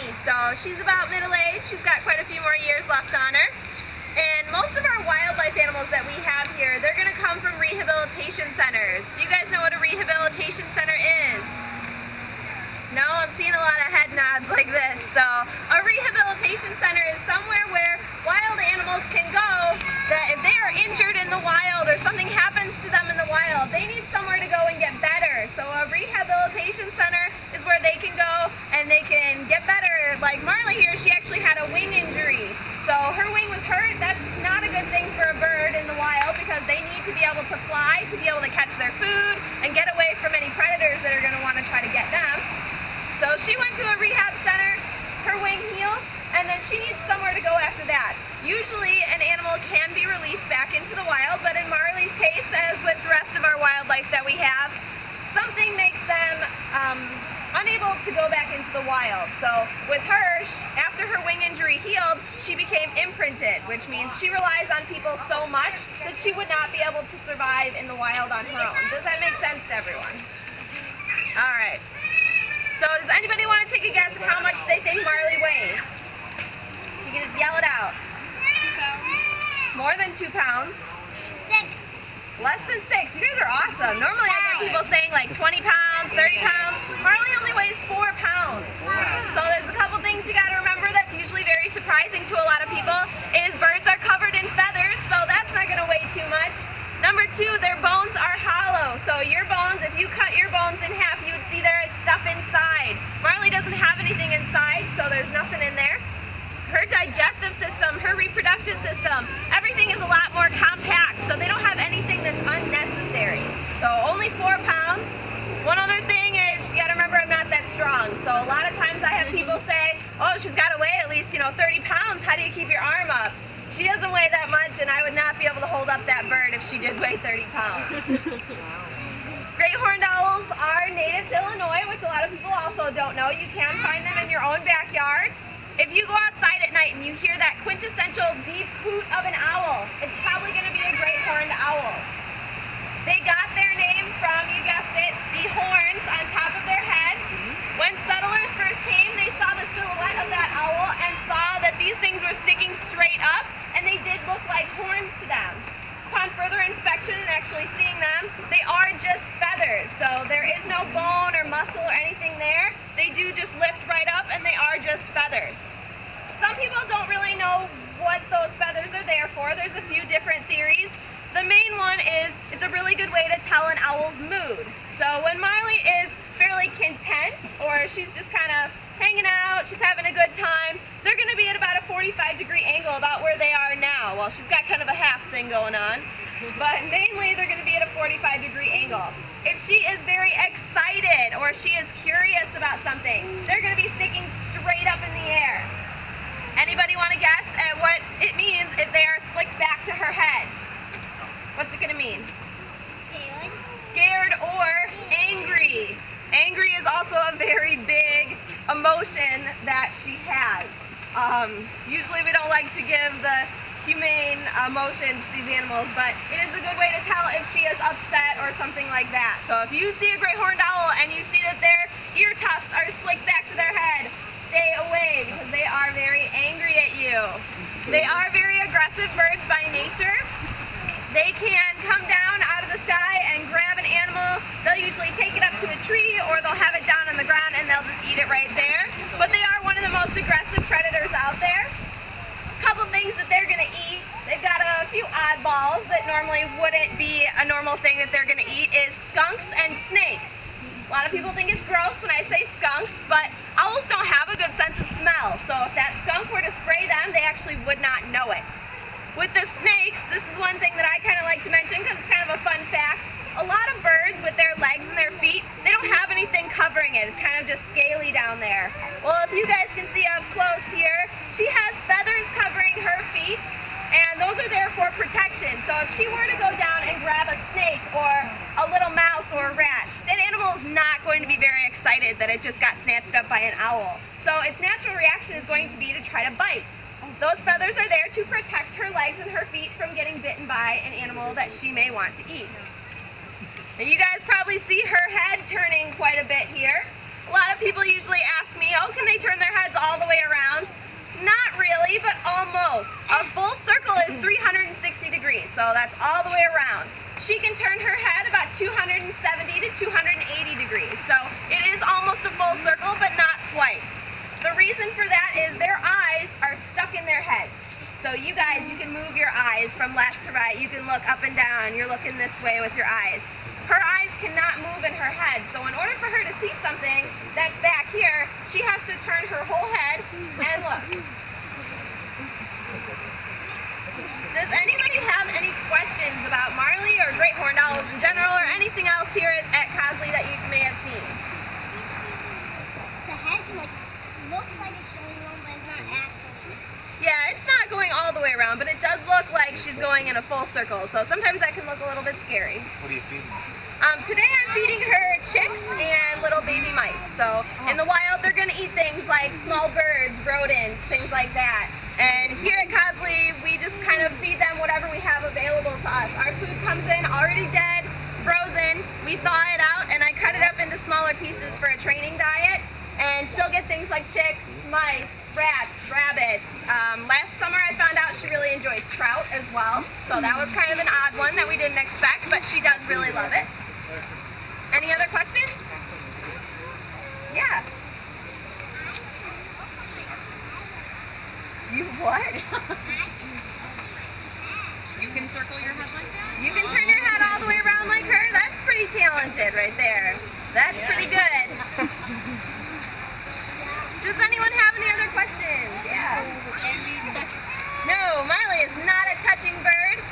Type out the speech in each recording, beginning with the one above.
Cosley. So she's about middle-aged. She's got quite a few more years left on her. And most of our wildlife animals that we have here, they're going to come from rehabilitation centers. Do you guys know what a rehabilitation center is? No? I'm seeing a lot of head nods like this. So a rehabilitation center is somewhere where wild animals can go that if they are injured in the wild or something happens to them in the wild, they need somewhere to go and get better. So a rehabilitation center is where they can go and they can get better. Like Marley here, she actually had a wing injury. So her wing was hurt. That's not a good thing for a bird in the wild because they need to be able to fly to be able to catch their food and get away from any predators that are going to want to try to get them. So she went to a rehab center, her wing healed, and then she needs somewhere to go after that. Usually an animal can be released back into the wild, but in Marley's case, as with the rest of our wildlife that we have, something makes them unable to go back into the wild. So with her, after her wing injury healed, she became imprinted, which means she relies on people so much that she would not be able to survive in the wild on her own. Does that make sense to everyone? All right. So does anybody want to take a guess at how much they think Marley weighs? You can just yell it out. 2 pounds. More than 2 pounds? 6. Less than 6. You guys are awesome. Normally I get people saying like 20 pounds, 30 pounds. Marley only weighs 4 pounds. So there's a couple things you got to remember that's usually very surprising to a lot of people is birds are covered in feathers, so that's not going to weigh too much. Number 2, their bones are hollow. So your bones, if you cut your bones in half, you would see there is stuff inside. Marley doesn't have anything inside, so there's nothing in there. Her digestive system, her reproductive system, everything is a lot more compact, so they don't have anything that's unnecessary. So only 4 pounds. One other thing is, you gotta remember I'm not that strong. So a lot of times I have people say, oh, she's gotta weigh at least, 30 pounds. How do you keep your arm up? She doesn't weigh that much, and I would not be able to hold up that bird if she did weigh 30 pounds. Great horned owls are native to Illinois, which a lot of people also don't know. You can find them in your own backyards. If you go outside at night and you hear that quintessential deep hoot of an owl, it's probably going to be a great horned owl. They got their name from, you guessed it, the horns on top of their heads. When settlers first came, they saw the silhouette of that owl and saw that these things were sticking straight up, and they did look like horns to them. Upon further inspection and actually seeing them, they are just feathers. So there is no bone or muscle or anything there. They do just lift right up, and they are just feathers. Some people don't really know what those feathers are there for. There's a few different theories. The main one is it's a really good way to tell an owl's mood. So when Marley is fairly content, or she's just kind of hanging out, she's having a good time, they're going to be at about a 45-degree angle about where they are now. Well, she's got kind of a half thing going on, but mainly they're going to be at a 45-degree angle. If she is very excited or she is curious about something, they're going to be sticking straight up in the air. Anybody want to guess at what it means if they are slicked back to her head? What's it going to mean? Scared. Scared or angry. Angry is also a very big emotion that she has. Usually we don't like to give the humane emotions to these animals, but it is a good way to tell if she is upset or something like that. So if you see a great horned owl and you see that their ear tufts are slicked back to their head, stay away because they are very angry at you. They are very aggressive birds by nature. They can come down out of the sky and grab an animal. They'll usually take it up to a tree, or they'll have it down on the ground and they'll just eat it right there. But they are one of the most aggressive predators out there. A couple things that they're going to eat. They've got a few oddballs that normally wouldn't be a normal thing that they're going to eat is skunks and snakes. A lot of people think it's gross when I say skunks, but owls don't have a good sense of smell. So if that skunk were to spray them, they actually would not know it. With the snakes, this is one thing that I kind of like to mention because it's kind of a fun fact. A lot of birds with their legs and their feet, they don't have anything covering it. It's kind of just scaly down there. Well, if you guys can see up close here, she has feathers covering her feet, and those are there for protection. So if she were to go down and grab a snake or a little mouse or a rat, that animal is not going to be very excited that it just got snatched up by an owl. So its natural reaction is going to be to try to bite. Those feathers are there to protect her legs and her feet from getting bitten by an animal that she may want to eat. Now you guys probably see her head turning quite a bit here. A lot of people usually ask me, oh, can they turn their heads all the way around? Not really, but almost. A full circle is 360 degrees, so that's all the way around. She can turn her head about 270 to 280 degrees, so it is almost a full circle, but not quite. The reason for that is their eyes are stuck in their heads. So you guys, you can move your eyes from left to right. You can look up and down. You're looking this way with your eyes. Her eyes cannot move in her head. So in order for her to see something that's back here, she has to turn her whole head and look. Does anybody have any questions about Marley or great horned owls in general or anything else here at Cosley that you may have seen? The head looks like it's going on, but it's not actually. Yeah, it's not going all the way around, but it does look like she's going in a full circle, so sometimes that can look a little bit scary. What are you feeding? Today I'm feeding her chicks and little baby mice. So in the wild they're going to eat things like small birds, rodents, things like that. And here at Cosley we just kind of feed them whatever we have available to us. Our food comes in already dead, frozen, we thaw it out and I cut it up into smaller pieces for a training diet. And she'll get things like chicks, mice, rats, rabbits. Last summer I found out she really enjoys trout as well. So that was kind of an odd one that we didn't expect, but she does really love it. Any other questions? Yeah. You what? You can circle your head like that? You can turn your head all the way around like her? That's pretty talented right there. That's pretty good. Does anyone have any other questions? Yeah. No, Marley is not a touching bird.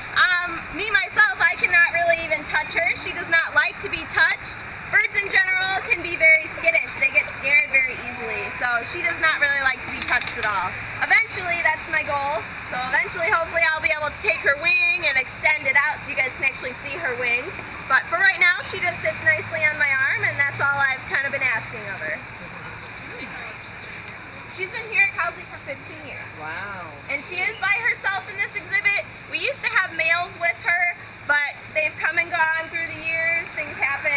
Me myself, I cannot really even touch her. She does not like to be touched. Birds in general can be very skittish. They get scared very easily. So she does not really like to be touched at all. Eventually, that's my goal. So eventually, hopefully, I'll be able to take her wing and extend it out so you guys can actually see her wings. But for right now, she just sits nicely on my arm, and that's all I've kind of been asking of her. She's been here at Cosley for 15 years. Wow. And she is by herself in this exhibit. We used to have males with her, but they've come and gone through the years. Things happen.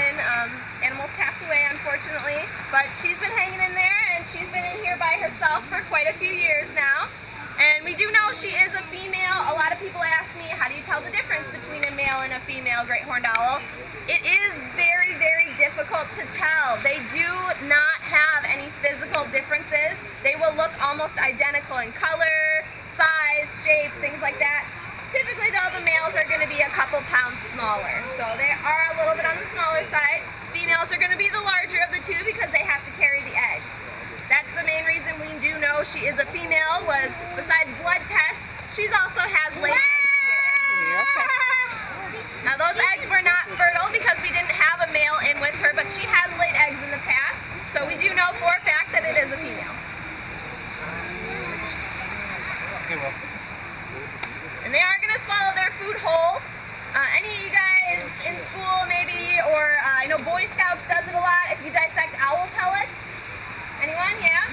Animals pass away, unfortunately. But she's been hanging in there, and she's been in here by herself for quite a few years now. And we do know she is a female. A lot of people ask me, how do you tell the difference between a male and a female great horned owl? It is very, very difficult to tell. They do not have any physical differences. They will look almost identical in color, size, shape, things like that. Typically though, the males are going to be a couple pounds smaller. So they are a little bit on the smaller side. Females are going to be the larger of the two because they have to carry the eggs. That's the main reason we do know she is a female was, besides blood tests, she also has laid eggs here. Now those eggs were not fertile because we didn't have a male in with her, but she has laid eggs in the past, so we do know for a fact that it is a female. Okay, well. And they are going to swallow their food whole. Any of you guys in school maybe, or I know Boy Scouts does it a lot, if you dissect owl pellets. Anyone? Yeah?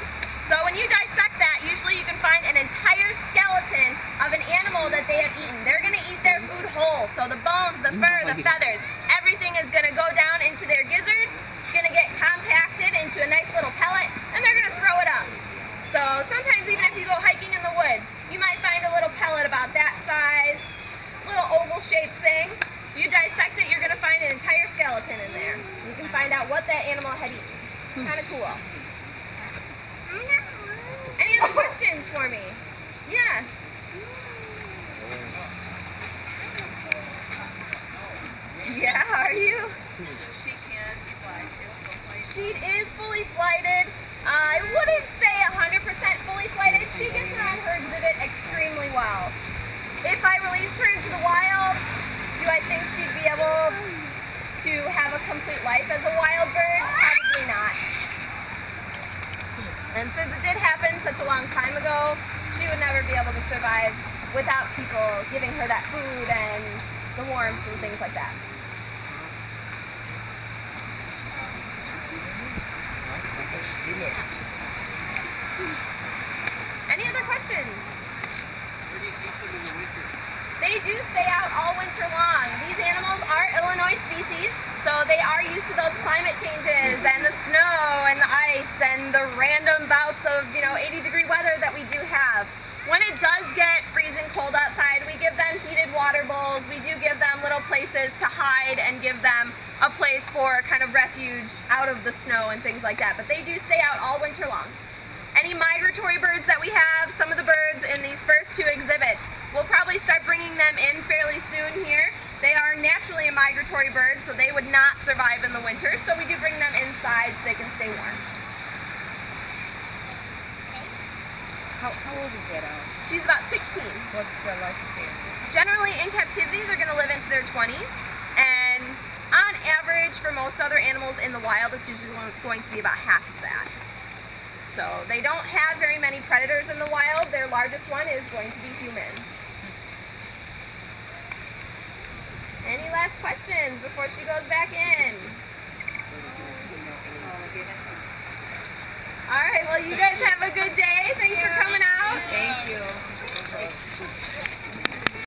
So when you dissect that, usually you can find an entire skeleton of an animal that they have eaten. They're going to eat their food whole. So the bones, the fur, the feathers, everything is going to go down into their gizzard. It's going to get compacted into a nice little pellet, and they're going to throw it up. So sometimes even if you go hiking in the woods, you might find a little pellet about that size, little oval-shaped thing. If you dissect it, you're going to find an entire skeleton in there. You can find out what that animal had eaten. Kind of cool. Any other questions for me? Yeah. Yeah, are you? She can fly. She is fully flighted. I wouldn't say 100% fully flighted. She gets around her exhibit extremely well. If I released her into the wild, do I think she'd be able to have a complete life as a wild bird? Probably not. And since it did happen such a long time ago, she would never be able to survive without people giving her that food and the warmth and things like that. Any other questions? They do stay out all winter long. These animals are Illinois species, so they are used to those climate changes and the snow and the ice. random bouts of, 80-degree weather that we do have. When it does get freezing cold outside, we give them heated water bowls. We do give them little places to hide and give them a place for kind of refuge out of the snow and things like that. But they do stay out all winter long. Any migratory birds that we have, some of the birds in these first two exhibits, we'll probably start bringing them in fairly soon here. They are naturally a migratory bird, so they would not survive in the winter, so we do bring them inside so they can stay warm. How old is Ditto? She's about 16. What's the lifespan? Generally, in captivity, they're going to live into their 20s, and on average, for most other animals in the wild, it's usually going to be about half of that. So they don't have very many predators in the wild. Their largest one is going to be humans. Any last questions before she goes back in?